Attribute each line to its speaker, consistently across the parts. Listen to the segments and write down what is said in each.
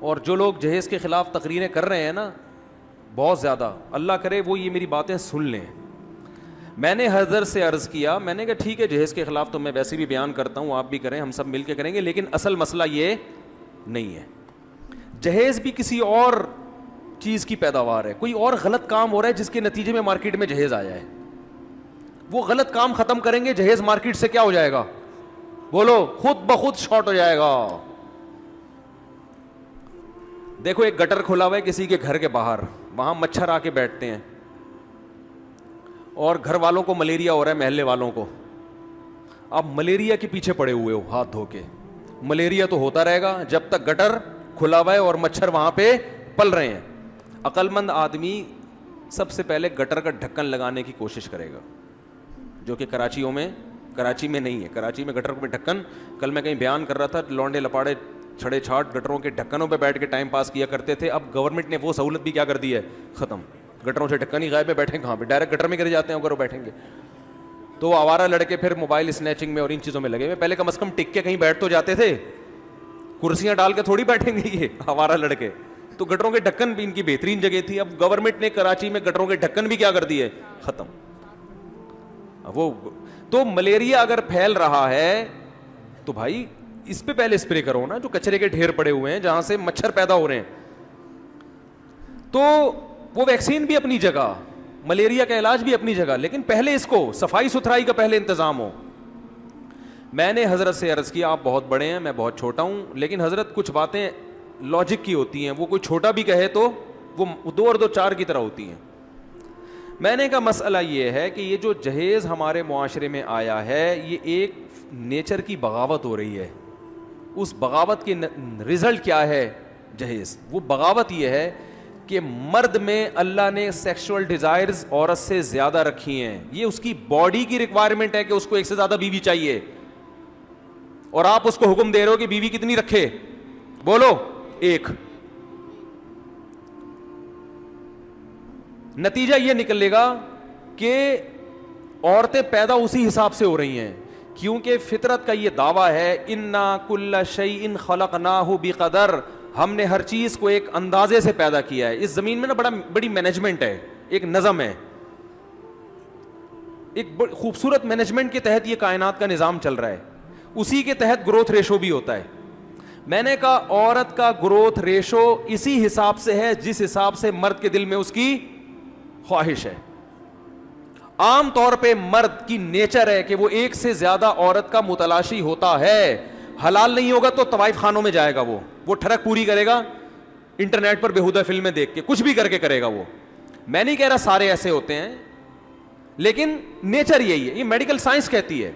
Speaker 1: اور جو لوگ جہیز کے خلاف تقریریں کر رہے ہیں نا بہت زیادہ, اللہ کرے وہ یہ میری باتیں سن لیں. میں نے حضرت سے عرض کیا, میں نے کہا ٹھیک ہے جہیز کے خلاف تو میں ویسے بھی بیان کرتا ہوں, آپ بھی کریں, ہم سب مل کے کریں گے, لیکن اصل مسئلہ یہ نہیں ہے. جہیز بھی کسی اور چیز کی پیداوار ہے, کوئی اور غلط کام ہو رہا ہے جس کے نتیجے میں مارکیٹ میں جہیز آیا ہے. وہ غلط کام ختم کریں گے, جہیز مارکیٹ سے کیا ہو جائے گا, بولو, خود بخود شارٹ ہو جائے گا. دیکھو ایک گٹر کھلا ہوا ہے کسی کے گھر کے باہر, وہاں مچھر آ کے بیٹھتے ہیں اور گھر والوں کو ملیریا ہو رہا ہے, محلے والوں کو. آپ ملیریا کے پیچھے پڑے ہوئے ہو ہاتھ دھو کے, ملیریا تو ہوتا رہے گا جب تک گٹر کھلا ہوا ہے اور مچھر وہاں پہ پل رہے ہیں. عقل مند آدمی سب سے پہلے گٹر کا ڈھکن لگانے کی کوشش کرے گا, جو کہ کراچی میں نہیں ہے. کراچی میں گٹر میں ڈھکن, کل میں کہیں بیان کر رہا تھا, لونڈے لپاڑے چھڑے چھاٹ گٹروں کے ڈھکنوں پہ بیٹھ کے ٹائم پاس کیا کرتے تھے. اب گورنمنٹ نے وہ سہولت بھی کیا کر دی ہے, ختم. گٹروں سے ڈھکن ہی غائب ہے, بیٹھیں کہاں پہ, ڈائریکٹ گٹر میں گر جاتے ہیں اگر وہ بیٹھیں گے. تو آوارہ لڑکے پھر موبائل اسنیچنگ میں اور ان چیزوں میں لگے ہوئے. پہلے کم از کم ٹک کے کہیں بیٹھ تو جاتے تھے, کرسیاں ڈال کے تھوڑی بیٹھیں گے یہ آوارہ لڑکے. تو گٹروں کے ڈھکن بھی ان کی بہترین جگہ تھی. اب گورنمنٹ نے کراچی میں گٹروں کے ڈھکن بھی کیا کر دیے, ختم. وہ تو ملیریا اگر پھیل رہا ہے تو بھائی اس پہ پہلے اسپرے کرو نا, جو کچرے کے ڈھیر پڑے ہوئے ہیں جہاں سے مچھر پیدا ہو رہے ہیں. تو وہ ویکسین بھی اپنی جگہ, ملیریا کا علاج بھی اپنی جگہ, لیکن پہلے اس کو صفائی ستھرائی کا پہلے انتظام ہو. میں نے حضرت سے عرض کیا, آپ بہت بڑے ہیں, میں بہت چھوٹا ہوں, لیکن حضرت کچھ باتیں لاجک کی ہوتی ہیں, وہ کوئی چھوٹا بھی کہے تو وہ 2 اور 2 4 کی طرح ہوتی ہیں. میں نے کہا مسئلہ یہ ہے کہ یہ جو جہیز ہمارے معاشرے میں آیا ہے یہ ایک نیچر کی بغاوت ہو رہی ہے. اس بغاوت کے رزلٹ کیا ہے جہیز, وہ بغاوت یہ ہے کہ مرد میں اللہ نے سیکشول ڈیزائرز عورت سے زیادہ رکھی ہیں. یہ اس کی باڈی کی ریکوائرمنٹ ہے کہ اس کو ایک سے زیادہ بیوی چاہیے, اور آپ اس کو حکم دے رہے ہو کہ بیوی کتنی رکھے, بولو, 1. نتیجہ یہ نکلے گا کہ عورتیں پیدا اسی حساب سے ہو رہی ہیں, کیونکہ فطرت کا یہ دعویٰ ہے انا کل شیء خلقناہ بقدر, ہم نے ہر چیز کو ایک اندازے سے پیدا کیا ہے. اس زمین میں نا بڑی مینجمنٹ ہے, ایک نظم ہے, ایک خوبصورت مینجمنٹ کے تحت یہ کائنات کا نظام چل رہا ہے. اسی کے تحت گروتھ ریشو بھی ہوتا ہے. میں نے کہا عورت کا گروتھ ریشو اسی حساب سے ہے جس حساب سے مرد کے دل میں اس کی خواہش ہے. عام طور پہ مرد کی نیچر ہے کہ وہ ایک سے زیادہ عورت کا متلاشی ہوتا ہے. حلال نہیں ہوگا تو طوائف خانوں میں جائے گا, وہ ٹھڑک پوری کرے گا, انٹرنیٹ پر بےہودہ فلمیں دیکھ کے کچھ بھی کر کے کرے گا. وہ میں نہیں کہہ رہا سارے ایسے ہوتے ہیں, لیکن نیچر یہی ہے, یہ میڈیکل سائنس کہتی ہے.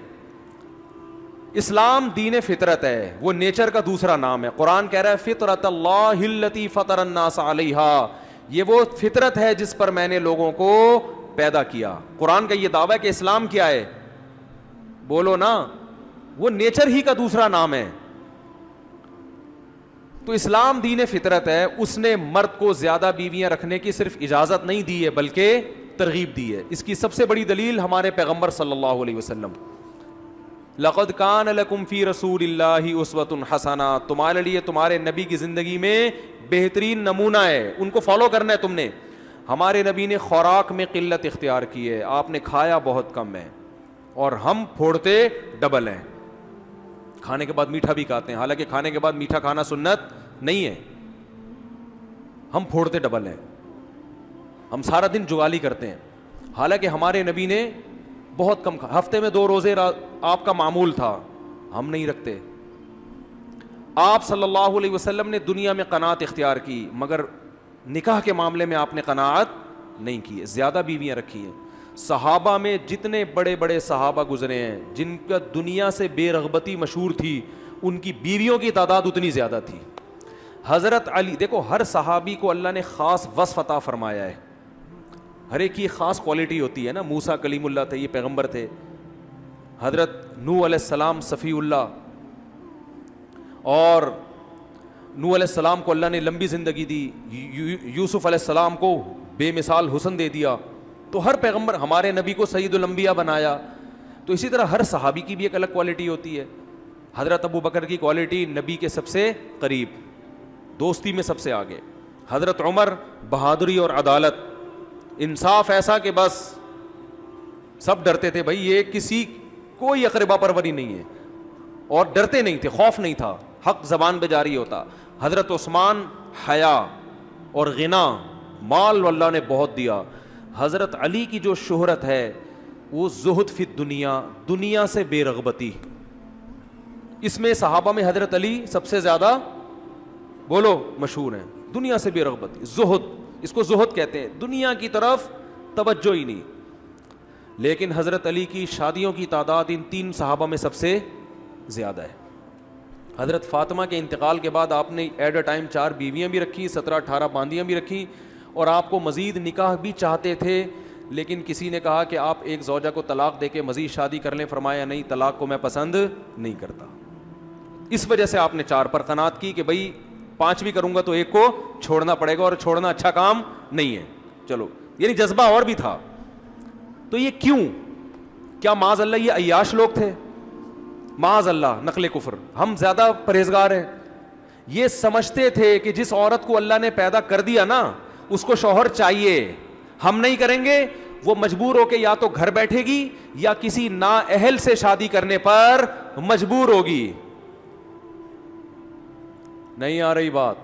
Speaker 1: اسلام دین فطرت ہے, وہ نیچر کا دوسرا نام ہے. قرآن کہہ رہا ہے فطرت اللہ التی فطر الناس علیہا, یہ وہ فطرت ہے جس پر میں نے لوگوں کو پیدا کیا. قرآن کا یہ دعویٰ ہے کہ اسلام کیا ہے, بولو نا, وہ نیچر ہی کا دوسرا نام ہے. تو اسلام دین فطرت ہے, اس نے مرد کو زیادہ بیویاں رکھنے کی صرف اجازت نہیں دی ہے بلکہ ترغیب دی ہے. اس کی سب سے بڑی دلیل ہمارے پیغمبر صلی اللہ علیہ وسلم, لقد کان لکم فی رسول اللہ اسوۃ حسنہ, تمہارے لیے تمہارے نبی کی زندگی میں بہترین نمونہ ہے, ان کو فالو کرنا ہے تم نے. ہمارے نبی نے خوراک میں قلت اختیار کی ہے, آپ نے کھایا بہت کم ہے, اور ہم پھوڑتے ڈبل ہیں. کھانے کے بعد میٹھا بھی کھاتے ہیں, حالانکہ کھانے کے بعد میٹھا کھانا سنت نہیں ہے. ہم پھوڑتے ڈبل ہیں, ہم سارا دن جگالی کرتے ہیں, حالانکہ ہمارے نبی نے بہت کم, ہفتے میں 2 روزے آپ کا معمول تھا, ہم نہیں رکھتے. آپ صلی اللہ علیہ وسلم نے دنیا میں قناعت اختیار کی, مگر نکاح کے معاملے میں آپ نے قناعت نہیں کی, زیادہ بیویاں رکھی ہیں. صحابہ میں جتنے بڑے بڑے صحابہ گزرے ہیں جن کا دنیا سے بے رغبتی مشہور تھی, ان کی بیویوں کی تعداد اتنی زیادہ تھی. حضرت علی, دیکھو ہر صحابی کو اللہ نے خاص وصف عطا فرمایا ہے, ہر ایک کی خاص کوالٹی ہوتی ہے نا. موسیٰ کلیم اللہ تھے, یہ پیغمبر تھے. حضرت نوح علیہ السلام صفی اللہ, اور نوح علیہ السلام کو اللہ نے لمبی زندگی دی, یوسف علیہ السلام کو بے مثال حسن دے دیا. تو ہر پیغمبر, ہمارے نبی کو سید الانبیاء بنایا. تو اسی طرح ہر صحابی کی بھی ایک الگ کوالٹی ہوتی ہے. حضرت ابو بکر کی کوالٹی نبی کے سب سے قریب, دوستی میں سب سے آگے. حضرت عمر بہادری اور عدالت, انصاف ایسا کہ بس سب ڈرتے تھے بھائی یہ کسی کوئی اقربا پروری نہیں ہے, اور ڈرتے نہیں تھے, خوف نہیں تھا, حق زبان پہ جاری ہوتا. حضرت عثمان حیا اور غنا, مال اللہ نے بہت دیا. حضرت علی کی جو شہرت ہے وہ زہد فی الدنیا, دنیا سے بے رغبتی. اس میں صحابہ میں حضرت علی سب سے زیادہ بولو مشہور ہیں, دنیا سے بے رغبتی, زہد, اس کو زہد کہتے ہیں, دنیا کی طرف توجہ ہی نہیں. لیکن حضرت علی کی شادیوں کی تعداد ان 3 صحابہ میں سب سے زیادہ ہے. حضرت فاطمہ کے انتقال کے بعد آپ نے ایٹ اے ٹائم 4 بیویاں بھی رکھی, 17-18 باندیاں بھی رکھی, اور آپ کو مزید نکاح بھی چاہتے تھے. لیکن کسی نے کہا کہ آپ ایک زوجہ کو طلاق دے کے مزید شادی کر لیں, فرمایا نہیں, طلاق کو میں پسند نہیں کرتا. اس وجہ سے آپ نے 4 پر قناعت کی کہ بھائی 5 بھی کروں گا تو ایک کو چھوڑنا پڑے گا, اور چھوڑنا اچھا کام نہیں ہے. چلو, یعنی جذبہ اور بھی تھا. تو یہ کیوں؟ کیا معاذ اللہ یہ عیاش لوگ تھے؟ معاذ اللہ, نقل کفر. ہم زیادہ پرہیزگار ہیں. یہ سمجھتے تھے کہ جس عورت کو اللہ نے پیدا کر دیا نا اس کو شوہر چاہیے, ہم نہیں کریں گے, وہ مجبور ہو کے یا تو گھر بیٹھے گی یا کسی نااہل سے شادی کرنے پر مجبور ہوگی. نہیں آ رہی بات؟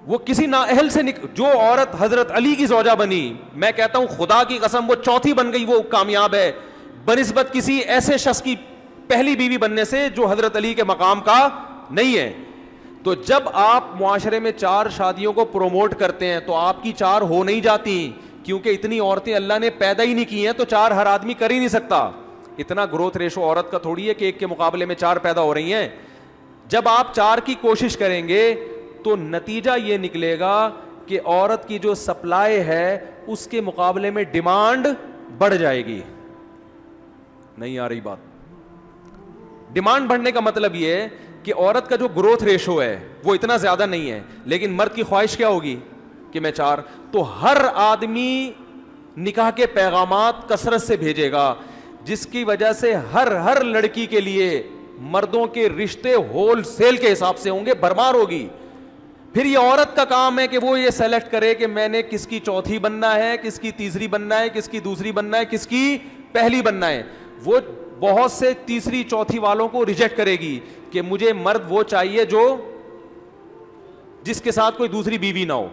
Speaker 1: وہ کسی نااہل سے جو عورت حضرت علی کی زوجہ بنی, میں کہتا ہوں خدا کی قسم وہ چوتھی بن گئی, وہ کامیاب ہے بنسبت کسی ایسے شخص کی پہلی بیوی بننے سے جو حضرت علی کے مقام کا نہیں ہے. تو جب آپ معاشرے میں 4 شادیوں کو پروموٹ کرتے ہیں تو آپ کی 4 ہو نہیں جاتی, کیونکہ اتنی عورتیں اللہ نے پیدا ہی نہیں کی ہیں, تو 4 ہر آدمی کر ہی نہیں سکتا. اتنا گروتھ ریشو عورت کا تھوڑی ہے کہ ایک کے مقابلے میں 4 پیدا ہو رہی ہیں. جب آپ 4 کی کوشش کریں گے تو نتیجہ یہ نکلے گا کہ عورت کی جو سپلائی ہے اس کے مقابلے میں ڈیمانڈ بڑھ جائے گی. نہیں آ رہی بات؟ ڈیمانڈ بڑھنے کا مطلب یہ ہے کہ عورت کا جو گروتھ ریشو ہے وہ اتنا زیادہ نہیں ہے, لیکن مرد کی خواہش کیا ہوگی کہ میں 4. تو ہر آدمی نکاح کے پیغامات کثرت سے بھیجے گا, جس کی وجہ سے ہر لڑکی کے لیے مردوں کے رشتے ہول سیل کے حساب سے ہوں گے, برمار ہوگی. پھر یہ عورت کا کام ہے کہ وہ یہ سیلیکٹ کرے کہ میں نے کس کی چوتھی بننا ہے, کس کی تیسری بننا ہے, کس کی دوسری بننا ہے, کس کی پہلی بننا ہے. وہ بہت سے تیسری چوتھی والوں کو ریجیکٹ کرے گی کہ مجھے مرد وہ چاہیے جو جس کے ساتھ کوئی دوسری بیوی نہ ہو.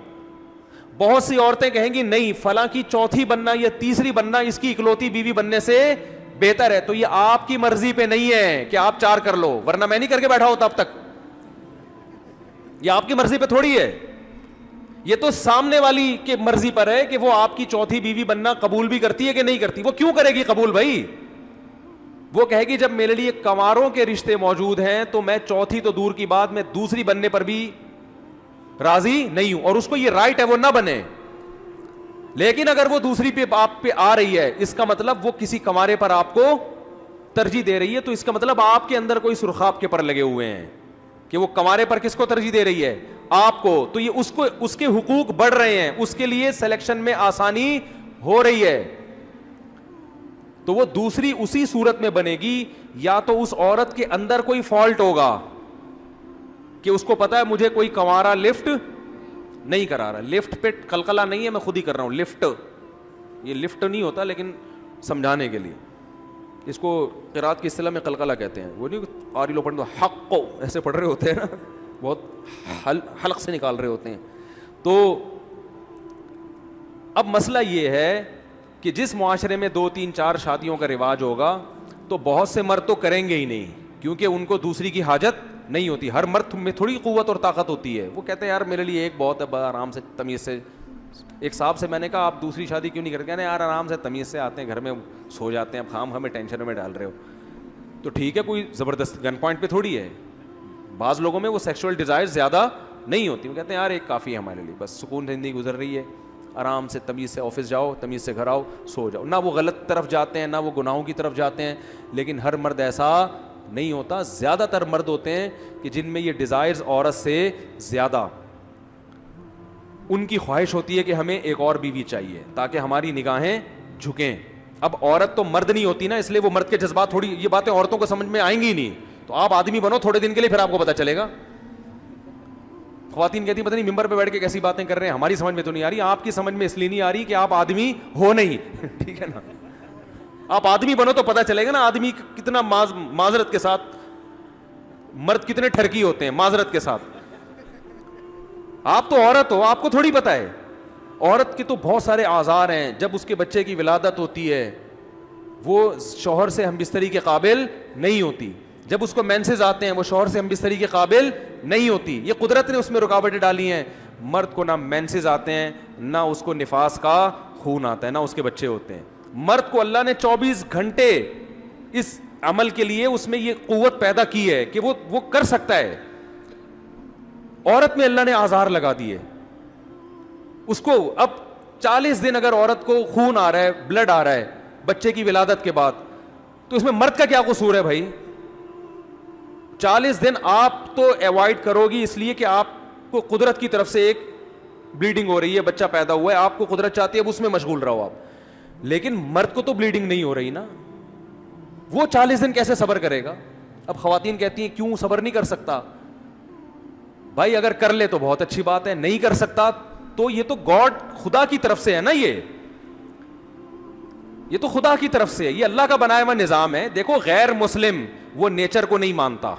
Speaker 1: بہت سی عورتیں کہیں گی نہیں, فلاں کی چوتھی بننا یا تیسری بننا اس کی اکلوتی بیوی بننے سے بہتر ہے. تو یہ آپ کی مرضی پہ نہیں ہے کہ آپ 4 کر لو, ورنہ میں نہیں کر کے بیٹھا ہوتا اب تک. یہ آپ کی مرضی پہ تھوڑی ہے, یہ تو سامنے والی کے مرضی پر ہے کہ وہ آپ کی چوتھی بیوی بننا قبول بھی کرتی ہے کہ نہیں کرتی. وہ کیوں کرے گی قبول بھائی؟ وہ کہے گی جب میرے لیے کنواروں کے رشتے موجود ہیں تو میں چوتھی تو دور کی بات, میں دوسری بننے پر بھی راضی نہیں ہوں, اور اس کو یہ رائٹ ہے وہ نہ بنے. لیکن اگر وہ دوسری پہ آپ پہ آ رہی ہے, اس کا مطلب وہ کسی کنوارے پر آپ کو ترجیح دے رہی ہے, تو اس کا مطلب آپ کے اندر کوئی سرخاب کے پر لگے ہوئے ہیں کہ وہ کنوارے پر کس کو ترجیح دے رہی ہے, آپ کو. تو یہ اس کے حقوق بڑھ رہے ہیں, اس کے لیے سلیکشن میں آسانی ہو رہی ہے. تو وہ دوسری اسی صورت میں بنے گی یا تو اس عورت کے اندر کوئی فالٹ ہوگا کہ اس کو پتا ہے مجھے کوئی کنوارا لفٹ نہیں کرا رہا. لفٹ پہ قلقلہ نہیں ہے, میں خود ہی کر رہا ہوں. لفٹ, یہ لفٹ نہیں ہوتا لیکن سمجھانے کے لیے اس کو قرات کی اصطلاح میں قلقلہ کہتے ہیں. وہ نہیں قاری لوگ پڑھتے حق کو ایسے پڑھ رہے ہوتے ہیں نا, بہت حلق سے نکال رہے ہوتے ہیں. تو اب مسئلہ یہ ہے کہ جس معاشرے میں 2 3 4 شادیوں کا رواج ہوگا تو بہت سے مرد تو کریں گے ہی نہیں, کیونکہ ان کو دوسری کی حاجت نہیں ہوتی. ہر مرد میں تھوڑی قوت اور طاقت ہوتی ہے. وہ کہتے ہیں یار میرے لیے ایک بہت ہے, آرام سے تمیز سے. ایک صاحب سے میں نے کہا آپ دوسری شادی کیوں نہیں کرتے؟ کہتے ہیں یار آرام سے تمیز سے آتے ہیں, گھر میں سو جاتے ہیں, اب خام ہمیں ٹینشن میں ڈال رہے ہو. تو ٹھیک ہے, کوئی زبردست گن پوائنٹ پہ تھوڑی ہے. بعض لوگوں میں وہ سیکشول ڈیزائر زیادہ نہیں ہوتی. وہ کہتے ہیں یار ایک کافی ہے ہمارے لیے, بس سکون زندگی گزر رہی ہے, آرام سے تمیز سے آفس جاؤ, تمیز سے گھر آؤ, سو جاؤ. نہ وہ غلط طرف جاتے ہیں, نہ وہ گناہوں کی طرف جاتے ہیں. لیکن ہر مرد ایسا نہیں ہوتا. زیادہ تر مرد ہوتے ہیں کہ جن میں یہ ڈیزائرز عورت سے زیادہ, ان کی خواہش ہوتی ہے کہ ہمیں ایک اور بیوی چاہیے تاکہ ہماری نگاہیں جھکیں. اب عورت تو مرد نہیں ہوتی نا, اس لیے وہ مرد کے جذبات, تھوڑی یہ باتیں عورتوں کو سمجھ میں آئیں گی نہیں. تو آپ آدمی بنو تھوڑے دن کے لیے, پھر آپ کو پتہ چلے گا. خواتین کہتی ہیں پتہ نہیں ممبر پہ بیٹھ کے کیسی باتیں کر رہے ہیں, ہماری سمجھ میں تو نہیں آ رہی. آپ کی سمجھ میں اس لیے نہیں آ رہی کہ آپ آدمی ہو نہیں. ٹھیک ہے نا, آپ آدمی بنو تو پتہ چلے گا نا آدمی کتنا معذرت کے ساتھ, مرد کتنے ٹھرکی ہوتے ہیں معذرت کے ساتھ. آپ تو عورت ہو, آپ کو تھوڑی پتہ ہے. عورت کے تو بہت سارے آزار ہیں. جب اس کے بچے کی ولادت ہوتی ہے وہ شوہر سے ہم بستری کے قابل نہیں ہوتی. جب اس کو مینسز آتے ہیں وہ شوہر سے ہم بستری کے قابل نہیں ہوتی. یہ قدرت نے اس میں رکاوٹیں ڈالی ہیں. مرد کو نہ مینسز آتے ہیں, نہ اس کو نفاس کا خون آتا ہے, نہ اس کے بچے ہوتے ہیں. مرد کو اللہ نے 24 گھنٹے اس عمل کے لیے اس میں یہ قوت پیدا کی ہے کہ وہ کر سکتا ہے. عورت میں اللہ نے آزار لگا دیے اس کو. اب 40 دن اگر عورت کو خون آ رہا ہے, بلڈ آ رہا ہے بچے کی ولادت کے بعد, تو اس میں مرد کا کیا قصور ہے بھائی؟ 40 دن آپ تو ایوائڈ کرو گی اس لیے کہ آپ کو قدرت کی طرف سے ایک بلیڈنگ ہو رہی ہے, بچہ پیدا ہوا ہے, آپ کو قدرت چاہتی ہے اب اس میں مشغول رہو آپ. لیکن مرد کو تو بلیڈنگ نہیں ہو رہی نا, وہ 40 دن کیسے صبر کرے گا؟ اب خواتین کہتی ہیں کیوں صبر نہیں کر سکتا؟ بھائی اگر کر لے تو بہت اچھی بات ہے, نہیں کر سکتا تو یہ تو گاڈ خدا کی طرف سے ہے نا, یہ تو خدا کی طرف سے ہے, یہ اللہ کا بنایا ہوا نظام ہے. دیکھو غیر مسلم وہ نیچر کو نہیں مانتا,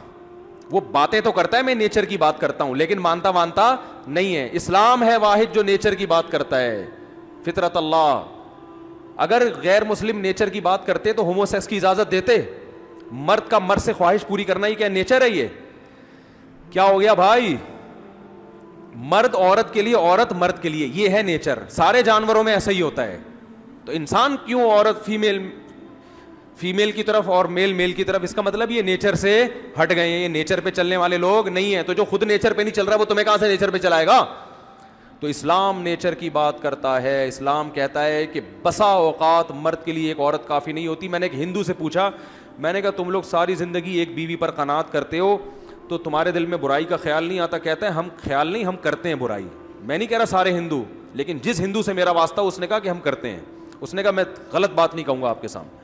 Speaker 1: وہ باتیں تو کرتا ہے میں نیچر کی بات کرتا ہوں, لیکن مانتا نہیں ہے. اسلام ہے واحد جو نیچر کی بات کرتا ہے, فطرت اللہ. اگر غیر مسلم نیچر کی بات کرتے تو ہومو سیکس کی اجازت دیتے؟ مرد کا مرد سے خواہش پوری کرنا ہی کیا نیچر ہے؟ یہ کیا ہو گیا بھائی؟ مرد عورت کے لیے, عورت مرد کے لیے, یہ ہے نیچر. سارے جانوروں میں ایسا ہی ہوتا ہے. تو انسان کیوں عورت فیمیل کی طرف اور میل کی طرف؟ اس کا مطلب یہ نیچر سے ہٹ گئے ہیں, یہ نیچر پہ چلنے والے لوگ نہیں ہیں. تو جو خود نیچر پہ نہیں چل رہا وہ تمہیں کہاں سے نیچر پہ چلائے گا؟ تو اسلام نیچر کی بات کرتا ہے. اسلام کہتا ہے کہ بسا اوقات مرد کے لیے ایک عورت کافی نہیں ہوتی. میں نے ایک ہندو سے پوچھا, میں نے کہا تم لوگ ساری زندگی ایک بیوی پر قناعت کرتے ہو تو تمہارے دل میں برائی کا خیال نہیں آتا؟ کہتا ہے ہم خیال نہیں, ہم کرتے ہیں برائی. میں نہیں کہہ رہا سارے ہندو, لیکن جس ہندو سے میرا واسطہ اس نے کہا کہ ہم کرتے ہیں. اس نے کہا میں غلط بات نہیں کہوں گا آپ کے سامنے.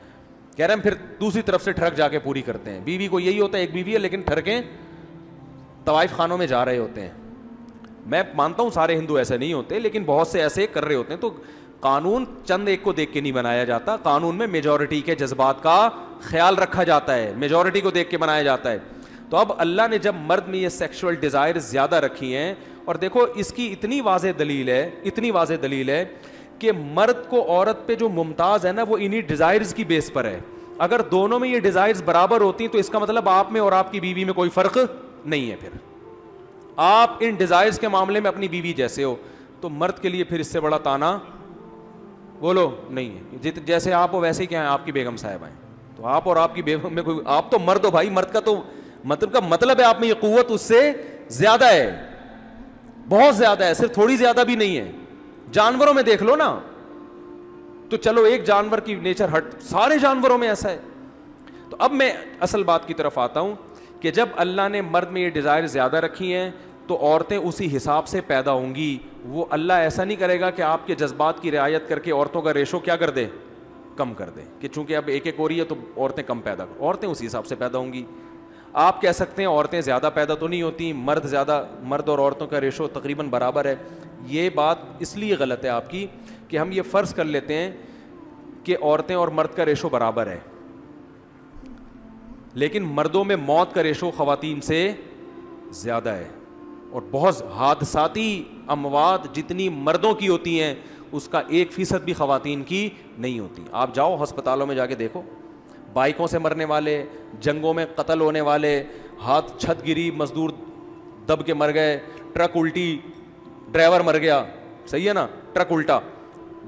Speaker 1: کہہ رہے ہیں پھر دوسری طرف سے ٹھڑک جا کے پوری کرتے ہیں. بیوی کو یہی ہوتا ہے ایک بیوی ہے لیکن ٹھڑکیں طوائف خانوں میں جا رہے ہوتے ہیں. میں مانتا ہوں سارے ہندو ایسے نہیں ہوتے, لیکن بہت سے ایسے کر رہے ہوتے ہیں. تو قانون چند ایک کو دیکھ کے نہیں بنایا جاتا, قانون میں میجورٹی کے جذبات کا خیال رکھا جاتا ہے, میجورٹی کو دیکھ کے بنایا جاتا ہے. تو اب اللہ نے جب مرد میں یہ سیکشول ڈیزائر زیادہ رکھی ہیں, اور دیکھو اس کی اتنی واضح دلیل ہے کہ مرد کو عورت پہ جو ممتاز ہے نا وہ انہی ڈیزائرز کی بیس پر ہے. اگر دونوں میں یہ ڈیزائرز برابر ہوتی تو اس کا مطلب آپ میں اور آپ کی بیوی میں کوئی فرق نہیں ہے. پھر آپ ان ڈیزائرز کے معاملے میں اپنی بیوی جیسے ہو, تو مرد کے لیے پھر اس سے بڑا تانا بولو نہیں ہے. جیسے آپ ہو ویسے ہی کیا ہے آپ کی بیگم صاحب ہیں, تو آپ اور آپ کی بیگم میں کوئی, آپ تو مرد ہو بھائی. مرد کا تو مطلب ہے آپ میں یہ قوت اس سے زیادہ ہے, بہت زیادہ ہے, صرف تھوڑی زیادہ بھی نہیں ہے. جانوروں میں دیکھ لو نا, تو چلو ایک جانور کی نیچر ہٹ, سارے جانوروں میں ایسا ہے. تو اب میں اصل بات کی طرف آتا ہوں کہ جب اللہ نے مرد میں یہ ڈیزائر زیادہ رکھی ہیں تو عورتیں اسی حساب سے پیدا ہوں گی. وہ اللہ ایسا نہیں کرے گا کہ آپ کے جذبات کی رعایت کر کے عورتوں کا ریشو کیا کر دے, کم کر دے, کہ چونکہ اب ایک ہو رہی ہے تو عورتیں کم پیدا کر. عورتیں اسی حساب سے پیدا ہوں گی. آپ کہہ سکتے ہیں عورتیں زیادہ پیدا تو نہیں ہوتی, مرد اور عورتوں کا ریشو تقریباً برابر ہے. یہ بات اس لیے غلط ہے آپ کی کہ ہم یہ فرض کر لیتے ہیں کہ عورتیں اور مرد کا ریشو برابر ہے, لیکن مردوں میں موت کا ریشو خواتین سے زیادہ ہے. اور بہت حادثاتی اموات جتنی مردوں کی ہوتی ہیں اس کا 1% بھی خواتین کی نہیں ہوتی. آپ جاؤ ہسپتالوں میں جا کے دیکھو, بائکوں سے مرنے والے, جنگوں میں قتل ہونے والے, ہاتھ چھت گری, مزدور دب کے مر گئے, ٹرک الٹی, ڈرائیور مر گیا, صحیح ہے نا, ٹرک الٹا,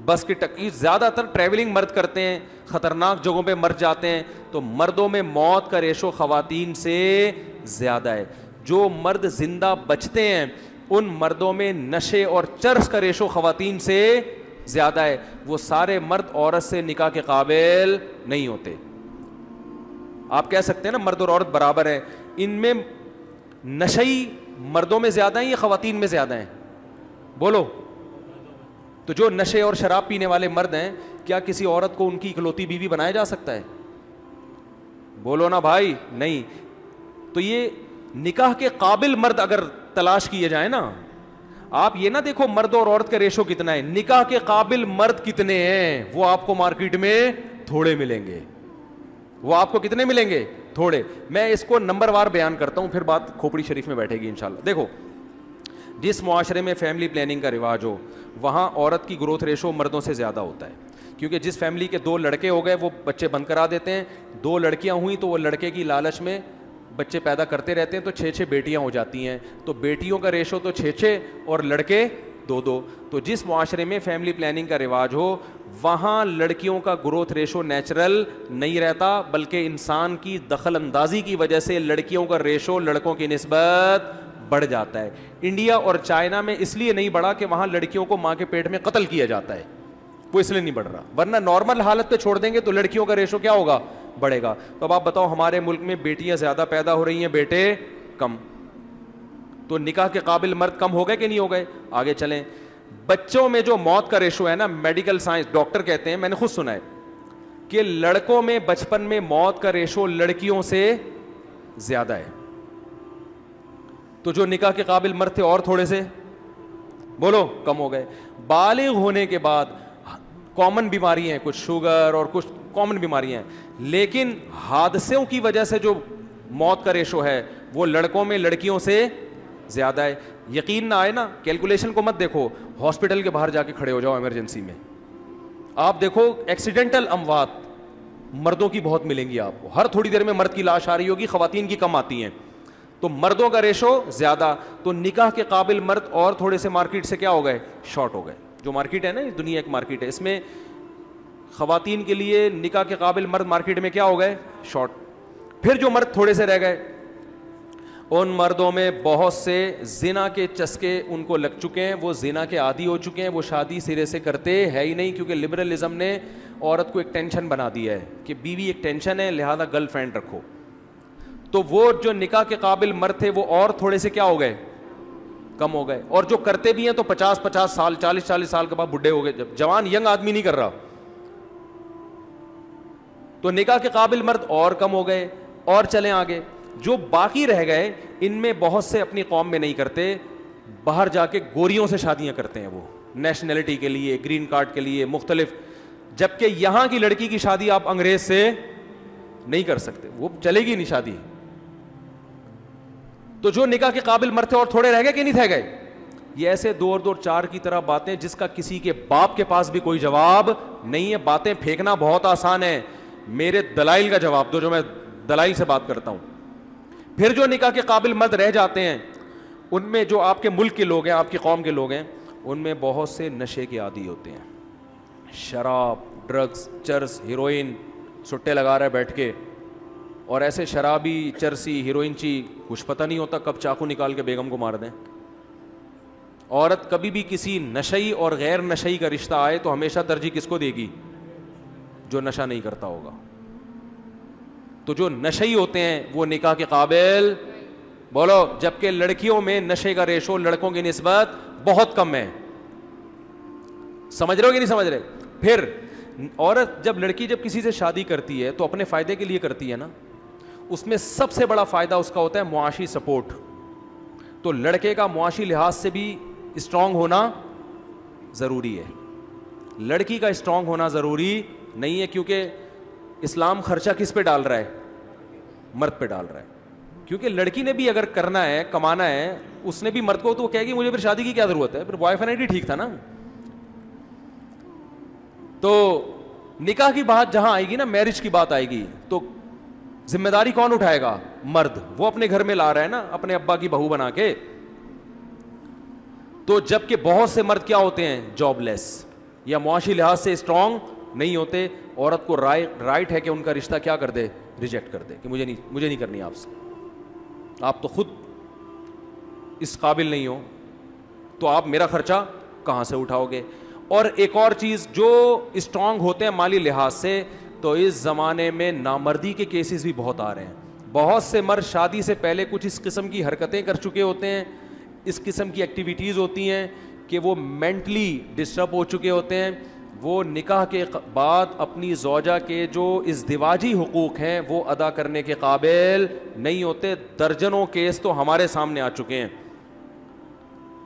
Speaker 1: بس کی ٹکی. زیادہ تر ٹریولنگ مرد کرتے ہیں, خطرناک جگہوں پہ مر جاتے ہیں. تو مردوں میں موت کا ریشو خواتین سے زیادہ ہے. جو مرد زندہ بچتے ہیں ان مردوں میں نشے اور چرس کا ریشو خواتین سے زیادہ ہے. وہ سارے مرد عورت سے نکاح کے قابل نہیں ہوتے. آپ کہہ سکتے ہیں نا مرد اور عورت برابر ہیں, ان میں نشئی مردوں میں زیادہ ہیں یا خواتین میں زیادہ ہیں؟ بولو. تو جو نشے اور شراب پینے والے مرد ہیں, کیا کسی عورت کو ان کی اکلوتی بیوی بنایا جا سکتا ہے؟ بولو نا بھائی, نہیں. تو یہ نکاح کے قابل مرد اگر تلاش کیے جائیں نا. آپ یہ نہ دیکھو مرد اور عورت کا ریشو کتنا ہے, نکاح کے قابل مرد کتنے ہیں وہ آپ کو مارکیٹ میں تھوڑے ملیں گے. وہ آپ کو کتنے ملیں گے؟ تھوڑے. میں اس کو نمبر وار بیان کرتا ہوں, پھر بات کھوپڑی شریف میں بیٹھے گی انشاءاللہ. دیکھو, جس معاشرے میں فیملی پلاننگ کا رواج ہو وہاں عورت کی گروتھ ریشو مردوں سے زیادہ ہوتا ہے, کیونکہ جس فیملی کے 2 لڑکے ہو گئے وہ بچے بند کرا دیتے ہیں, 2 لڑکیاں ہوئیں تو وہ لڑکے کی لالچ میں بچے پیدا کرتے رہتے ہیں, تو 6 بیٹیاں ہو جاتی ہیں, تو بیٹیوں کا ریشو تو 6 اور لڑکے 2. تو جس معاشرے میں فیملی پلاننگ کا رواج ہو وہاں لڑکیوں کا گروتھ ریشو نیچرل نہیں رہتا, بلکہ انسان کی دخل اندازی کی وجہ سے لڑکیوں کا ریشو لڑکوں کی نسبت بڑھ جاتا ہے. انڈیا اور چائنا میں اس لیے نہیں بڑھا کہ وہاں لڑکیوں کو ماں کے پیٹ میں قتل کیا جاتا ہے, وہ اس لیے نہیں بڑھ رہا, ورنہ نارمل حالت پہ چھوڑ دیں گے تو لڑکیوں کا ریشو کیا ہوگا؟ بڑھے گا. تو اب آپ بتاؤ, ہمارے ملک میں بیٹیاں زیادہ پیدا ہو رہی ہیں, بیٹے کم, تو نکاح کے قابل مرد کم ہو گئے کہ نہیں ہو گئے؟ آگے چلیں. بچوں میں جو موت کا ریشو ہے نا, میڈیکل سائنس ڈاکٹر کہتے ہیں, میں نے خود سنا ہے کہ لڑکوں میں بچپن میں موت کا ریشو لڑکیوں سے زیادہ ہے. تو جو نکاح کے قابل مرد تھے اور تھوڑے سے بولو کم ہو گئے. بالغ ہونے کے بعد کامن بیماری ہیں, کچھ شوگر اور کچھ کامن بیماریاں ہیں, لیکن حادثوں کی وجہ سے جو موت کا ریشو ہے وہ لڑکوں میں لڑکیوں سے زیادہ ہے. یقین نہ آئے نا, کیلکولیشن کو مت دیکھو, ہاسپٹل کے باہر جا کے کھڑے ہو جاؤ ایمرجنسی میں, آپ دیکھو ایکسیڈنٹل اموات مردوں کی بہت ملیں گی آپ کو, ہر تھوڑی دیر میں مرد کی لاش آ رہی ہوگی, خواتین کی کم آتی ہیں, تو مردوں کا ریشو زیادہ. تو نکاح کے قابل مرد اور تھوڑے سے مارکیٹ سے کیا ہو گئے؟ شارٹ ہو گئے. جو مارکیٹ ہے نا, دنیا ایک مارکیٹ ہے, اس میں خواتین کے لیے نکاح کے قابل مرد مارکیٹ میں کیا ہو گئے؟ شارٹ. پھر جو مرد تھوڑے سے رہ گئے, ان مردوں میں بہت سے زنا کے چسکے ان کو لگ چکے ہیں, وہ زنا کے عادی ہو چکے ہیں, وہ شادی سرے سے کرتے ہے ہی نہیں, کیونکہ لبرلزم نے عورت کو ایک ٹینشن بنا دیا ہے کہ بیوی ایک ٹینشن ہے, لہذا گرل فرینڈ رکھو. تو وہ جو نکاح کے قابل مرد تھے وہ اور تھوڑے سے کیا ہو گئے؟ کم ہو گئے. اور جو کرتے بھی ہیں تو 50 سال 40 سال کے بعد بڈھے ہو گئے, جب جوان ینگ آدمی نہیں کر رہا. تو نکاح کے قابل مرد اور کم ہو گئے. اور چلیں آگے, جو باقی رہ گئے ان میں بہت سے اپنی قوم میں نہیں کرتے, باہر جا کے گوریوں سے شادیاں کرتے ہیں, وہ نیشنلٹی کے لیے, گرین کارڈ کے لیے, مختلف. جبکہ یہاں کی لڑکی کی شادی آپ انگریز سے نہیں کر سکتے, وہ چلے گی نہیں شادی. تو جو نکاح کے قابل مرد تھے اور تھوڑے رہ گئے کہ نہیں تھے گئے؟ یہ ایسے 2 اور 4 کی طرح باتیں جس کا کسی کے باپ کے پاس بھی کوئی جواب نہیں ہے. باتیں پھینکنا بہت آسان ہے, میرے دلائل کا جواب دو, جو میں دلائل سے بات کرتا ہوں. پھر جو نکاح کے قابل مرد رہ جاتے ہیں ان میں جو آپ کے ملک کے لوگ ہیں, آپ کی قوم کے لوگ ہیں, ان میں بہت سے نشے کے عادی ہوتے ہیں, شراب, ڈرگز, چرس, ہیروئن, سٹے لگا رہے بیٹھ کے, اور ایسے شرابی, چرسی, ہیروئن چی, کچھ پتہ نہیں ہوتا کب چاقو نکال کے بیگم کو مار دیں. عورت کبھی بھی کسی نشئی اور غیر نشئی کا رشتہ آئے تو ہمیشہ ترجیح کس کو دے گی؟ جو نشہ نہیں کرتا ہوگا. تو جو نشئی ہوتے ہیں وہ نکاح کے قابل بولو, جبکہ لڑکیوں میں نشے کا ریشو لڑکوں کی نسبت بہت کم ہے. سمجھ رہے ہو کہ نہیں سمجھ رہے؟ پھر عورت جب کسی سے شادی کرتی ہے تو اپنے فائدے کے لیے کرتی ہے نا, اس میں سب سے بڑا فائدہ اس کا ہوتا ہے معاشی سپورٹ. تو لڑکے کا معاشی لحاظ سے بھی اسٹرانگ ہونا ضروری ہے, لڑکی کا اسٹرانگ ہونا ضروری نہیں ہے, کیونکہ اسلام خرچہ کس پہ ڈال رہا ہے؟ مرد پہ ڈال رہا ہے. کیونکہ لڑکی نے بھی اگر کرنا ہے, کمانا ہے, اس نے بھی مرد کو, تو وہ کہے گی مجھے پھر شادی کی کیا ضرورت ہے, پھر بوائے فرینڈ ہی ٹھیک تھا نا. تو نکاح کی بات جہاں آئے گی نا, میرج کی بات آئے گی, تو ذمہ داری کون اٹھائے گا؟ مرد. وہ اپنے گھر میں لا رہا ہے نا اپنے ابا کی بہو بنا کے. تو جبکہ بہت سے مرد کیا ہوتے ہیں؟ جاب لیس, یا معاشی لحاظ سے اسٹرانگ نہیں ہوتے. عورت کو رائٹ ہے کہ ان کا رشتہ کیا کر دے؟ ریجیکٹ کر دے, کہ مجھے نہیں کرنی آپ سے, آپ تو خود اس قابل نہیں ہو, تو آپ میرا خرچہ کہاں سے اٹھاؤ گے؟ اور ایک اور چیز, جو اسٹرانگ ہوتے ہیں مالی لحاظ سے, تو اس زمانے میں نامردی کے کیسز بھی بہت آ رہے ہیں. بہت سے مرد شادی سے پہلے کچھ اس قسم کی حرکتیں کر چکے ہوتے ہیں, اس قسم کی ایکٹیویٹیز ہوتی ہیں کہ وہ مینٹلی ڈسٹرب ہو چکے ہوتے ہیں. وہ نکاح کے بعد اپنی زوجہ کے جو ازدواجی حقوق ہیں وہ ادا کرنے کے قابل نہیں ہوتے. درجنوں کیس تو ہمارے سامنے آ چکے ہیں.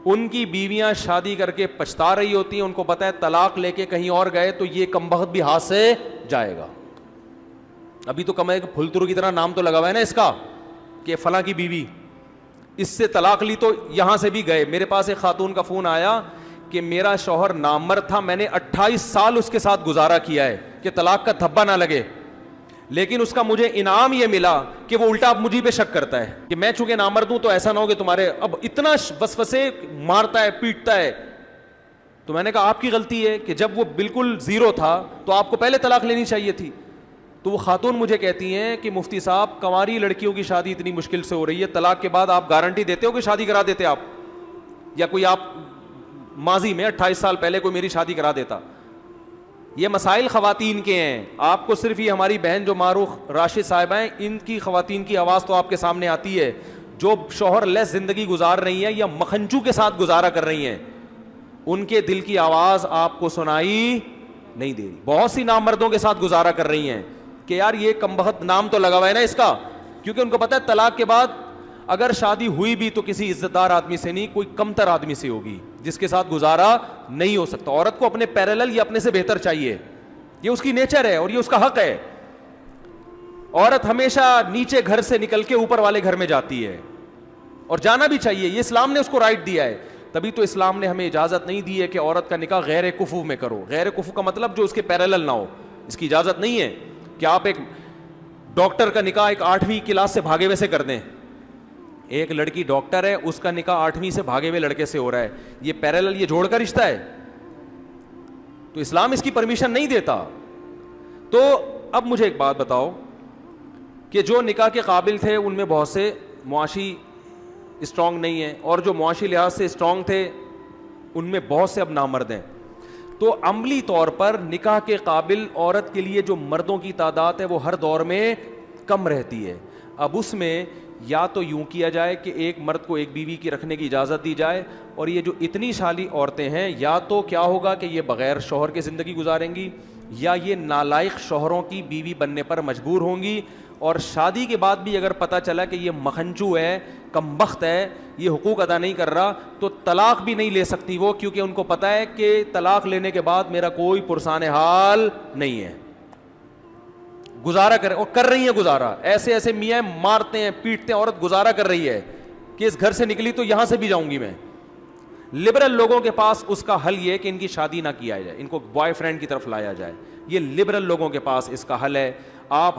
Speaker 1: ان کی بیویاں شادی کر کے پچھتا رہی ہوتی ہیں, ان کو پتہ ہے طلاق لے کے کہیں اور گئے تو یہ کمبخت بھی ہاتھ سے جائے گا. ابھی تو کم ہے کہ پھلترو کی طرح نام تو لگا ہوا ہے نا اس کا کہ فلاں کی بیوی, اس سے طلاق لی تو یہاں سے بھی گئے. میرے پاس ایک خاتون کا فون آیا کہ میرا شوہر نامرد تھا, میں نے 28 سال اس کے ساتھ گزارا کیا ہے کہ طلاق کا دھبا نہ لگے, لیکن اس کا مجھے انعام یہ ملا کہ وہ الٹا اب مجھے پہ شک کرتا ہے کہ میں چونکہ نامرد ہوں تو ایسا نہ ہو کہ تمہارے, اب اتنا وسوسے مارتا ہے پیٹتا ہے. تو میں نے کہا آپ کی غلطی ہے کہ جب وہ بالکل زیرو تھا تو آپ کو پہلے طلاق لینی چاہیے تھی. تو وہ خاتون مجھے کہتی ہیں کہ مفتی صاحب کنواری لڑکیوں کی شادی اتنی مشکل سے ہو رہی ہے, طلاق کے بعد آپ گارنٹی دیتے ہو کہ شادی کرا دیتے آپ, یا کوئی آپ ماضی میں 28 سال پہلے کوئی میری شادی کرا دیتا. یہ مسائل خواتین کے ہیں. آپ کو صرف یہ ہماری بہن جو معروف راشد صاحبہ ہیں ان کی خواتین کی آواز تو آپ کے سامنے آتی ہے, جو شوہر لیس زندگی گزار رہی ہیں یا مکھنچو کے ساتھ گزارا کر رہی ہیں, ان کے دل کی آواز آپ کو سنائی نہیں دے رہی. بہت سی نامردوں کے ساتھ گزارا کر رہی ہیں کہ یار یہ کمبخت نام تو لگا ہوا ہے نا اس کا, کیونکہ ان کو پتہ ہے طلاق کے بعد اگر شادی ہوئی بھی تو کسی عزت دار آدمی سے نہیں, کوئی کمتر آدمی سے ہوگی جس کے ساتھ گزارا نہیں ہو سکتا. عورت کو اپنے پیرالل یا اپنے سے بہتر چاہیے, یہ اس کی نیچر ہے اور یہ اس کا حق ہے. عورت ہمیشہ نیچے گھر سے نکل کے اوپر والے گھر میں جاتی ہے اور جانا بھی چاہیے, یہ اسلام نے اس کو رائٹ دیا ہے. تبھی تو اسلام نے ہمیں اجازت نہیں دی ہے کہ عورت کا نکاح غیر کفو میں کرو. غیر کفو کا مطلب جو اس کے پیرالل نہ ہو, اس کی اجازت نہیں ہے کہ آپ ایک ڈاکٹر کا نکاح ایک 8ویں کلاس سے بھاگے ہوئے سے کر دیں. ایک لڑکی ڈاکٹر ہے, اس کا نکاح 8ویں سے بھاگے ہوئے لڑکے سے ہو رہا ہے, یہ پیرالل, یہ جوڑ کا رشتہ ہے, تو اسلام اس کی پرمیشن نہیں دیتا. تو اب مجھے ایک بات بتاؤ کہ جو نکاح کے قابل تھے ان میں بہت سے معاشی اسٹرانگ نہیں ہیں, اور جو معاشی لحاظ سے اسٹرانگ تھے ان میں بہت سے اب نامرد ہیں. تو عملی طور پر نکاح کے قابل عورت کے لیے جو مردوں کی تعداد ہے وہ ہر دور میں کم رہتی ہے. اب اس میں یا تو یوں کیا جائے کہ ایک مرد کو ایک بیوی کی رکھنے کی اجازت دی جائے, اور یہ جو اتنی سالی عورتیں ہیں یا تو کیا ہوگا کہ یہ بغیر شوہر کے زندگی گزاریں گی, یا یہ نالائق شوہروں کی بیوی بننے پر مجبور ہوں گی, اور شادی کے بعد بھی اگر پتہ چلا کہ یہ مکھنچو ہے, کمبخت ہے, یہ حقوق ادا نہیں کر رہا, تو طلاق بھی نہیں لے سکتی وہ, کیونکہ ان کو پتہ ہے کہ طلاق لینے کے بعد میرا کوئی پرسان حال نہیں ہے. گزارا کر, اور کر رہی ہیں گزارا, ایسے ایسے میاں مارتے ہیں پیٹتے ہیں, عورت گزارا کر رہی ہے کہ اس گھر سے نکلی تو یہاں سے بھی جاؤں گی میں. لبرل لوگوں کے پاس اس کا حل یہ کہ ان کی شادی نہ کیا جائے, ان کو بوائے فرینڈ کی طرف لایا جائے. یہ لبرل لوگوں کے پاس اس کا حل ہے.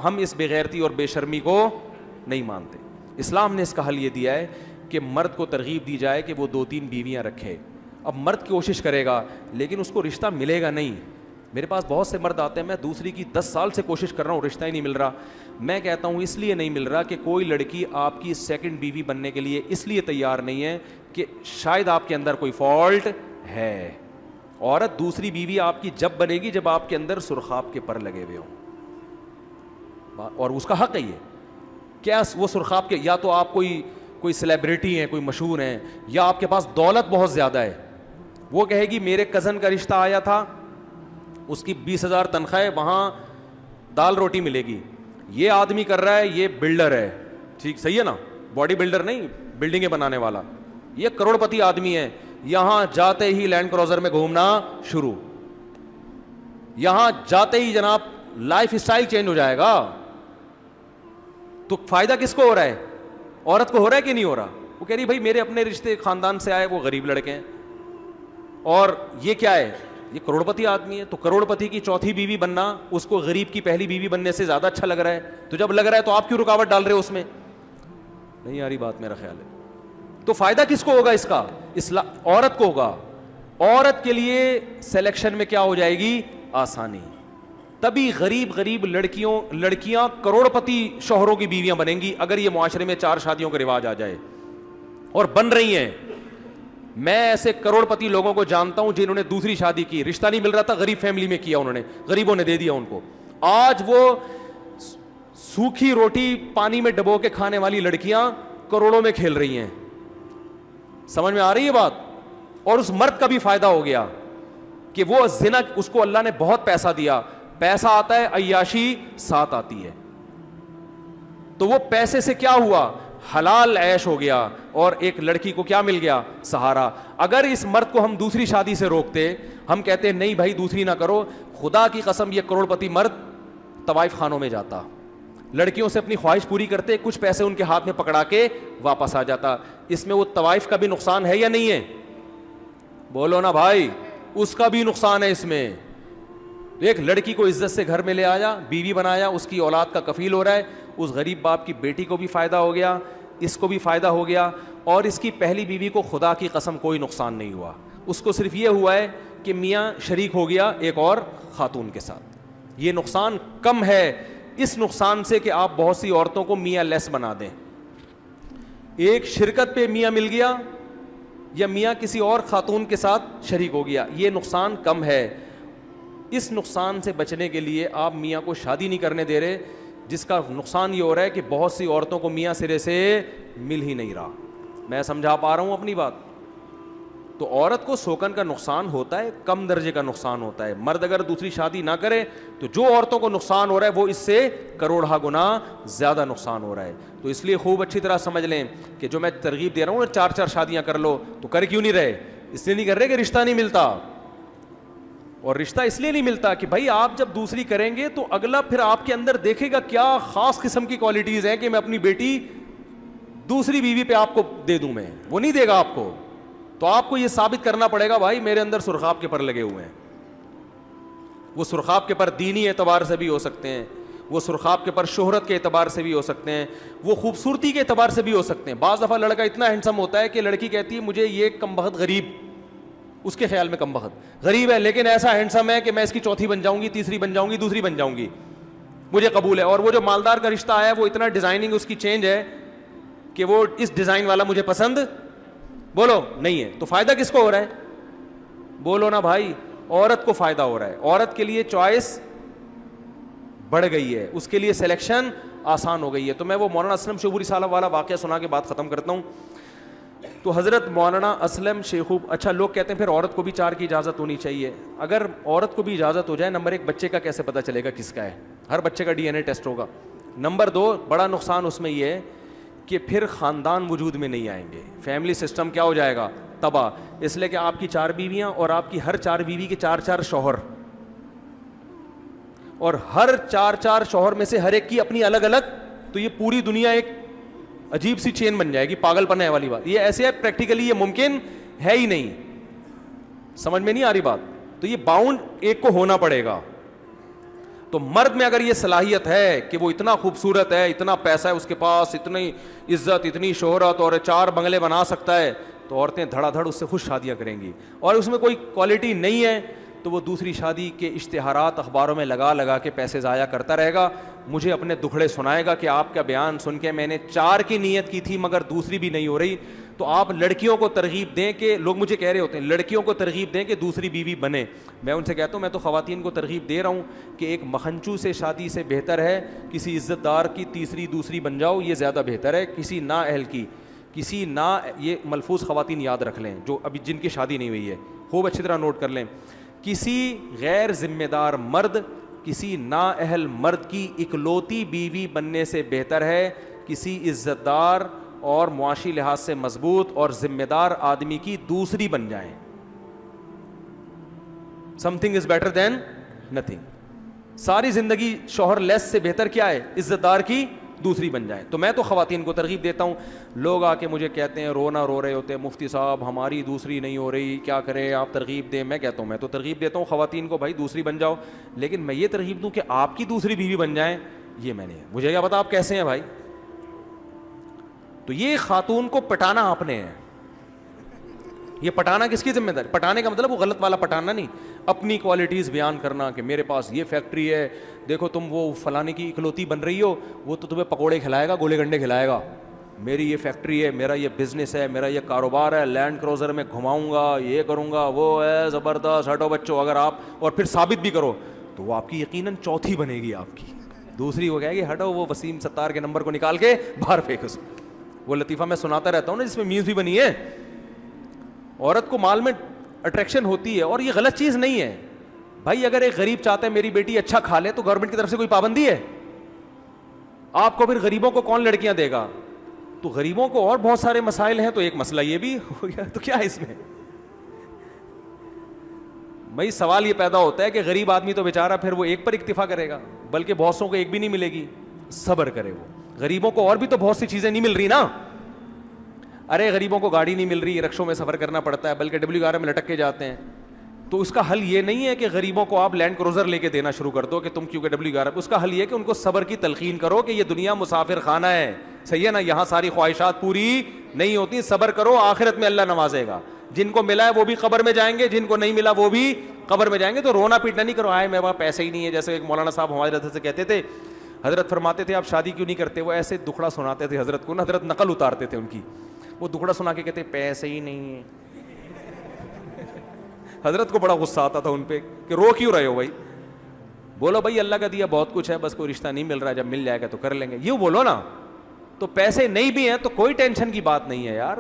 Speaker 1: ہم اس بے غیرتی اور بے شرمی کو نہیں مانتے. اسلام نے اس کا حل یہ دیا ہے کہ مرد کو ترغیب دی جائے کہ وہ 2-3 بیویاں رکھے. اب مرد کوشش کرے گا لیکن اس کو رشتہ ملے گا نہیں. میرے پاس بہت سے مرد آتے ہیں, میں دوسری کی 10 سال سے کوشش کر رہا ہوں, رشتہ ہی نہیں مل رہا. میں کہتا ہوں اس لیے نہیں مل رہا کہ کوئی لڑکی آپ کی سیکنڈ بیوی بننے کے لیے اس لیے تیار نہیں ہے کہ شاید آپ کے اندر کوئی فالٹ ہے. عورت دوسری بیوی آپ کی جب بنے گی جب آپ کے اندر سرخاب کے پر لگے ہوئے ہوں, اور اس کا حق ہے یہ. کیا وہ سرخاب کے, یا تو آپ کوئی سیلیبریٹی ہیں, کوئی مشہور ہیں, یا آپ کے پاس دولت بہت زیادہ ہے. وہ کہے گی میرے کزن کا رشتہ آیا تھا, اس کی 20,000 تنخواہ ہے, وہاں دال روٹی ملے گی. یہ آدمی کر رہا ہے, یہ بلڈر ہے, ٹھیک صحیح ہے نا, باڈی بلڈر نہیں, بلڈنگیں بنانے والا, یہ کروڑ پتی آدمی ہے. یہاں جاتے ہی لینڈ کروزر میں گھومنا شروع, یہاں جاتے ہی جناب لائف اسٹائل چینج ہو جائے گا. تو فائدہ کس کو ہو رہا ہے؟ عورت کو ہو رہا ہے کہ نہیں ہو رہا؟ وہ کہہ رہی بھائی میرے اپنے رشتے خاندان سے آئے, وہ غریب لڑکے ہیں, اور یہ کیا ہے, یہ کروڑ پتی آدمی ہے. تو کروڑ پتی کی چوتھی بیوی بننا اس کو غریب کی پہلی بیوی بننے سے زیادہ اچھا لگ رہا ہے. تو جب لگ رہا ہے تو آپ کیوں رکاوٹ ڈال رہے ہو اس میں؟ نہیں آ رہی بات, میرا خیال ہے. تو فائدہ کس کو ہوگا اس کا؟ عورت کو ہوگا. عورت کے لیے سلیکشن میں کیا ہو جائے گی؟ آسانی. تبھی غریب لڑکیاں کروڑ پتی شوہروں کی بیویاں بنیں گی اگر یہ معاشرے میں 4 شادیوں کا رواج آ جائے, اور بن رہی ہیں. میں ایسے کروڑ پتی لوگوں کو جانتا ہوں جنہوں نے دوسری شادی کی, رشتہ نہیں مل رہا تھا, غریب فیملی میں کیا, انہوں نے, غریبوں نے دے دیا ان کو. آج وہ سوکھی روٹی پانی میں ڈبو کے کھانے والی لڑکیاں کروڑوں میں کھیل رہی ہیں. سمجھ میں آ رہی ہے بات؟ اور اس مرد کا بھی فائدہ ہو گیا کہ وہ زنا, اس کو اللہ نے بہت پیسہ دیا, پیسہ آتا ہے, عیاشی ساتھ آتی ہے. تو وہ پیسے سے کیا ہوا؟ حلال عیش ہو گیا اور ایک لڑکی کو کیا مل گیا؟ سہارا. اگر اس مرد کو ہم دوسری شادی سے روکتے, ہم کہتے نہیں بھائی دوسری نہ کرو, خدا کی قسم یہ کروڑ پتی مرد طوائف خانوں میں جاتا, لڑکیوں سے اپنی خواہش پوری کرتے, کچھ پیسے ان کے ہاتھ میں پکڑا کے واپس آ جاتا. اس میں وہ طوائف کا بھی نقصان ہے یا نہیں ہے؟ بولو نا بھائی, اس کا بھی نقصان ہے اس میں. ایک لڑکی کو عزت سے گھر میں لے آیا, بیوی بنایا, اس کی اولاد کا کفیل ہو رہا ہے, اس غریب باپ کی بیٹی کو بھی فائدہ ہو گیا, اس کو بھی فائدہ ہو گیا, اور اس کی پہلی بیوی کو خدا کی قسم کوئی نقصان نہیں ہوا. اس کو صرف یہ ہوا ہے کہ میاں شریک ہو گیا ایک اور خاتون کے ساتھ. یہ نقصان کم ہے اس نقصان سے کہ آپ بہت سی عورتوں کو میاں لیس بنا دیں. ایک شرکت پہ میاں مل گیا یا میاں کسی اور خاتون کے ساتھ شریک ہو گیا, یہ نقصان کم ہے. اس نقصان سے بچنے کے لیے آپ میاں کو شادی نہیں کرنے دے رہے, جس کا نقصان یہ ہو رہا ہے کہ بہت سی عورتوں کو میاں سرے سے مل ہی نہیں رہا. میں سمجھا پا رہا ہوں اپنی بات؟ تو عورت کو سوکن کا نقصان ہوتا ہے, کم درجے کا نقصان ہوتا ہے. مرد اگر دوسری شادی نہ کرے تو جو عورتوں کو نقصان ہو رہا ہے وہ اس سے کروڑہ گنا زیادہ نقصان ہو رہا ہے. تو اس لیے خوب اچھی طرح سمجھ لیں کہ جو میں ترغیب دے رہا ہوں 4 شادیاں کر لو, تو کر کیوں نہیں رہے؟ اس لیے نہیں کر رہے کہ رشتہ نہیں ملتا. اور رشتہ اس لیے نہیں ملتا کہ بھائی آپ جب دوسری کریں گے تو اگلا پھر آپ کے اندر دیکھے گا کیا خاص قسم کی کوالٹیز ہیں کہ میں اپنی بیٹی دوسری بیوی پہ آپ کو دے دوں. میں وہ نہیں دے گا آپ کو. تو آپ کو یہ ثابت کرنا پڑے گا بھائی میرے اندر سرخاب کے پر لگے ہوئے ہیں. وہ سرخاب کے پر دینی اعتبار سے بھی ہو سکتے ہیں, وہ سرخاب کے پر شہرت کے اعتبار سے بھی ہو سکتے ہیں, وہ خوبصورتی کے اعتبار سے بھی ہو سکتے ہیں. بعض دفعہ لڑکا اتنا ہینڈسم ہوتا ہے کہ لڑکی کہتی ہے مجھے یہ کم بخت غریب, اس کے خیال میں کم بخت غریب ہے لیکن ایسا ہینڈسم ہے کہ میں اس کی چوتھی بن جاؤں گی, تیسری بن جاؤں گی, دوسری بن جاؤں گی, مجھے قبول ہے. اور وہ جو مالدار کا رشتہ آیا وہ اتنا ڈیزائننگ اس کی چینج ہے کہ وہ اس ڈیزائن والا مجھے پسند بولو نہیں ہے. تو فائدہ کس کو ہو رہا ہے؟ بولو نا بھائی, عورت کو فائدہ ہو رہا ہے. عورت کے لیے چوائس بڑھ گئی ہے, اس کے لیے سلیکشن آسان ہو گئی ہے. تو میں وہ مولانا اسلم شیخوپوری صاحب والا واقعہ سنا کے بات ختم کرتا ہوں. تو حضرت مولانا اسلم شیخوپوری, اچھا لوگ کہتے ہیں پھر عورت کو بھی 4 کی اجازت ہونی چاہیے. اگر عورت کو بھی اجازت ہو جائے, نمبر 1 بچے کا کیسے پتہ چلے گا کس کا ہے؟ ہر بچے کا DNA ٹیسٹ ہوگا. نمبر 2 بڑا نقصان اس میں یہ ہے کہ پھر خاندان وجود میں نہیں آئیں گے, فیملی سسٹم کیا ہو جائے گا؟ تباہ. اس لیے کہ آپ کی 4 بیویاں اور آپ کی ہر 4 بیوی کے 4 شوہر, اور ہر 4 شوہر میں سے ہر ایک کی اپنی الگ الگ, تو یہ پوری دنیا ایک عجیب سی چین بن جائے گی. پاگل پن ہے والی بات یہ ایسے ہے, پریکٹیکلی یہ ممکن ہے ہی نہیں. سمجھ میں نہیں آ رہی بات؟ تو یہ باؤنڈ ایک کو ہونا پڑے گا. تو مرد میں اگر یہ صلاحیت ہے کہ وہ اتنا خوبصورت ہے, اتنا پیسہ ہے اس کے پاس, اتنی عزت, اتنی شہرت, اور 4 بنگلے بنا سکتا ہے, تو عورتیں دھڑا دھڑ اس سے خوش شادیاں کریں گی. اور اس میں کوئی کوالٹی نہیں ہے تو وہ دوسری شادی کے اشتہارات اخباروں میں لگا لگا کے پیسے ضائع کرتا رہے گا. مجھے اپنے دکھڑے سنائے گا کہ آپ کا بیان سن کے میں نے 4 کی نیت کی تھی مگر دوسری بھی نہیں ہو رہی. تو آپ لڑکیوں کو ترغیب دیں کہ, لوگ مجھے کہہ رہے ہوتے ہیں لڑکیوں کو ترغیب دیں کہ دوسری بیوی بنے. میں ان سے کہتا ہوں میں تو خواتین کو ترغیب دے رہا ہوں کہ ایک مکھنچو سے شادی سے بہتر ہے کسی عزت دار کی تیسری دوسری بن جاؤ, یہ زیادہ بہتر ہے کسی نااہل کی, کسی یہ ملفوظ خواتین یاد رکھ لیں جو ابھی جن کی شادی نہیں ہوئی ہے, خوب اچھی طرح نوٹ کر لیں. کسی غیر ذمہ دار مرد کسی نااہل مرد کی اکلوتی بیوی بننے سے بہتر ہے کسی عزت دار اور معاشی لحاظ سے مضبوط اور ذمہ دار آدمی کی دوسری بن جائیں. something is better than nothing. ساری زندگی شوہر لیس سے بہتر کیا ہے؟ عزت دار کی دوسری بن جائیں. تو میں تو خواتین کو ترغیب دیتا ہوں. لوگ آ کے مجھے کہتے ہیں رونا رو رہے ہوتے ہیں, مفتی صاحب ہماری دوسری نہیں ہو رہی, کیا کریں, آپ ترغیب دیں. میں کہتا ہوں میں تو ترغیب دیتا ہوں خواتین کو, بھائی دوسری بن جاؤ, لیکن میں یہ ترغیب دوں کہ آپ کی دوسری بیوی بن جائیں, یہ میں نے, مجھے کیا پتا آپ کیسے ہیں بھائی. تو یہ خاتون کو پٹانا آپ نے ہے. یہ پٹانا کس کی ذمہ داری؟ پٹانے کا مطلب وہ غلط والا پٹانا نہیں, اپنی کوالٹیز بیان کرنا کہ میرے پاس یہ فیکٹری ہے, دیکھو تم وہ فلانے کی اکلوتی بن رہی ہو, وہ تو تمہیں پکوڑے کھلائے گا, گولے گنڈے کھلائے گا. میری یہ فیکٹری ہے, میرا یہ بزنس ہے, میرا یہ کاروبار ہے, لینڈ کروزر میں گھماؤں گا, یہ کروں گا, وہ ہے زبردست, ہٹو بچوں. اگر آپ اور پھر ثابت بھی کرو تو وہ آپ کی یقیناً چوتھی بنے گی آپ کی. دوسری وہ کہے گی ہٹو وہ وسیم ستار کے نمبر کو نکال کے باہر پھینک اس. وہ لطیفہ میں سناتا رہتا ہوں نا جس میں میوز بھی بنی ہے. عورت کو مال میں اٹریکشن ہوتی ہے, اور یہ غلط چیز نہیں ہے بھائی. اگر ایک غریب چاہتا ہے میری بیٹی اچھا کھا لے تو گورنمنٹ کی طرف سے کوئی پابندی ہے؟ آپ کو پھر غریبوں کو کون لڑکیاں دے گا؟ تو غریبوں کو اور بہت سارے مسائل ہیں تو ایک مسئلہ یہ بھی ہو گیا, تو کیا ہے اس میں؟ بھائی سوال یہ پیدا ہوتا ہے کہ غریب آدمی تو بیچارہ پھر وہ ایک پر اکتفا کرے گا, بلکہ بہت سو کو ایک بھی نہیں ملے گی, صبر کرے وہ. غریبوں کو اور بھی تو بہت سی چیزیں نہیں مل رہی نا. ارے غریبوں کو گاڑی نہیں مل رہی, رکشوں میں سفر کرنا پڑتا ہے, بلکہ WR میں لٹک کے جاتے ہیں. تو اس کا حل یہ نہیں ہے کہ غریبوں کو آپ لینڈ کروزر لے کے دینا شروع کر دو کہ تم کیونکہ WR. اس کا حل یہ ہے کہ ان کو صبر کی تلقین کرو کہ یہ دنیا مسافر خانہ ہے, صحیح ہے نا, یہاں ساری خواہشات پوری نہیں ہوتی, صبر کرو, آخرت میں اللہ نوازے گا. جن کو ملا ہے وہ بھی قبر میں جائیں گے, جن کو نہیں ملا وہ بھی قبر میں جائیں گے. تو رونا پیٹنا نہیں کرو, آئے میرے پاس پیسے ہی نہیں ہے. جیسے ایک مولانا صاحب ہمارے حضرت سے کہتے تھے, حضرت فرماتے تھے آپ شادی کیوں نہیں کرتے؟ وہ ایسے دکھڑا سناتے تھے حضرت کو نا, حضرت نقل اتارتے تھے ان کی, وہ دکھڑا سنا کے کہتے پیسے ہی نہیں ہے. حضرت کو بڑا غصہ آتا تھا ان پہ کہ رو کیوں رہے ہو بھائی؟ بولو بھائی اللہ کا دیا بہت کچھ ہے, بس کوئی رشتہ نہیں مل رہا, جب مل جائے گا تو کر لیں گے, یوں بولو نا. تو پیسے نہیں بھی ہیں تو کوئی ٹینشن کی بات نہیں ہے یار,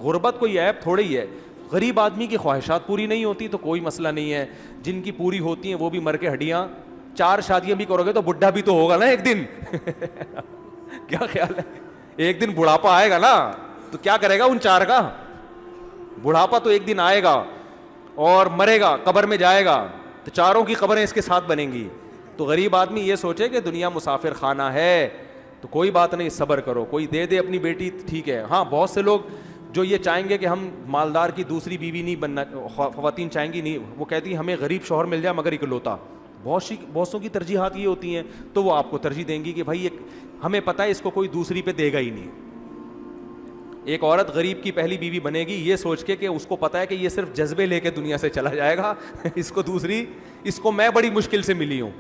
Speaker 1: غربت کوئی عیب تھوڑی ہی ہے. غریب آدمی کی خواہشات پوری نہیں ہوتی تو کوئی مسئلہ نہیں ہے, جن کی پوری ہوتی ہیں وہ بھی مر کے ہڈیاں. 4 شادیاں بھی کرو گے تو بڈھا بھی تو ہوگا نا ایک دن. کیا خیال ہے؟ ایک دن بڑھاپا آئے گا نا, تو کیا کرے گا ان 4 کا؟ بڑھاپا تو ایک دن آئے گا اور مرے گا, قبر میں جائے گا, تو 4 کی قبریں اس کے ساتھ بنیں گی. تو غریب آدمی یہ سوچے کہ دنیا مسافر خانہ ہے تو کوئی بات نہیں, صبر کرو. کوئی دے دے اپنی بیٹی ٹھیک ہے, ہاں بہت سے لوگ جو یہ چاہیں گے کہ ہم مالدار کی دوسری بیوی نہیں بننا, خواتین چاہیں گی نہیں, وہ کہتی ہیں ہمیں غریب شوہر مل جائے مگر اکلوتا. بہت سو کی ترجیحات یہ ہوتی ہیں, تو وہ آپ کو ترجیح دیں گی کہ بھائی ہمیں پتہ ہے اس کو کوئی دوسری پہ دے گا ہی نہیں. ایک عورت غریب کی پہلی بیوی بنے گی یہ سوچ کے کہ اس کو پتہ ہے کہ یہ صرف جذبے لے کے دنیا سے چلا جائے گا, اس کو میں بڑی مشکل سے ملی ہوں.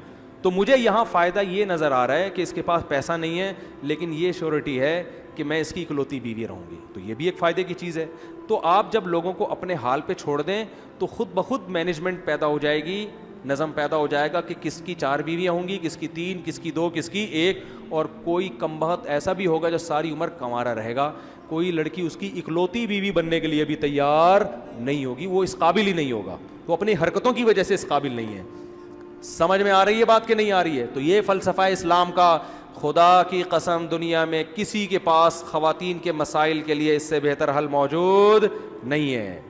Speaker 1: تو مجھے یہاں فائدہ یہ نظر آ رہا ہے کہ اس کے پاس پیسہ نہیں ہے لیکن یہ شیورٹی ہے کہ میں اس کی اکلوتی بیوی رہوں گی, تو یہ بھی ایک فائدے کی چیز ہے. تو آپ جب لوگوں کو اپنے حال پہ چھوڑ دیں تو خود بخود مینجمنٹ پیدا ہو جائے گی, نظم پیدا ہو جائے گا کہ کس کی 4 بیویاں ہوں گی, کس کی 3, کس کی 2, کس کی 1, اور کوئی کم بخت ایسا بھی ہوگا جو ساری عمر کنوارا رہے گا. کوئی لڑکی اس کی اکلوتی بیوی بننے کے لیے بھی تیار نہیں ہوگی, وہ اس قابل ہی نہیں ہوگا, وہ اپنی حرکتوں کی وجہ سے اس قابل نہیں ہے. سمجھ میں آ رہی ہے بات کہ نہیں آ رہی ہے؟ تو یہ فلسفہ اسلام کا, خدا کی قسم دنیا میں کسی کے پاس خواتین کے مسائل کے لیے اس سے بہتر حل موجود نہیں ہے.